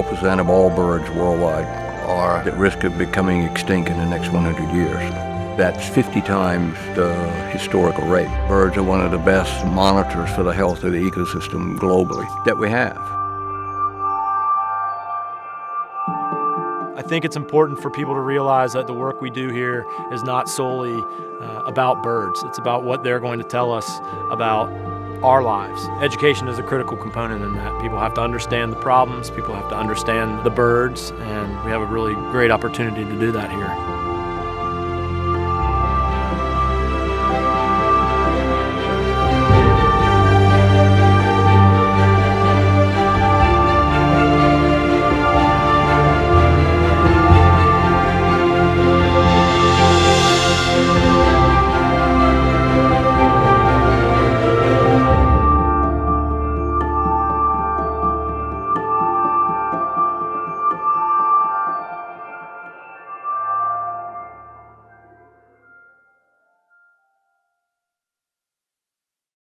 12% of all birds worldwide are at risk of becoming extinct in the next 100 years. That's 50 times the historical rate. Birds are one of the best monitors for the health of the ecosystem globally that we have. I think it's important for people to realize that the work we do here is not solely about birds. It's about what they're going to tell us about our lives. Education is a critical component in that. People have to understand the problems, people have to understand the birds, and we have a really great opportunity to do that here.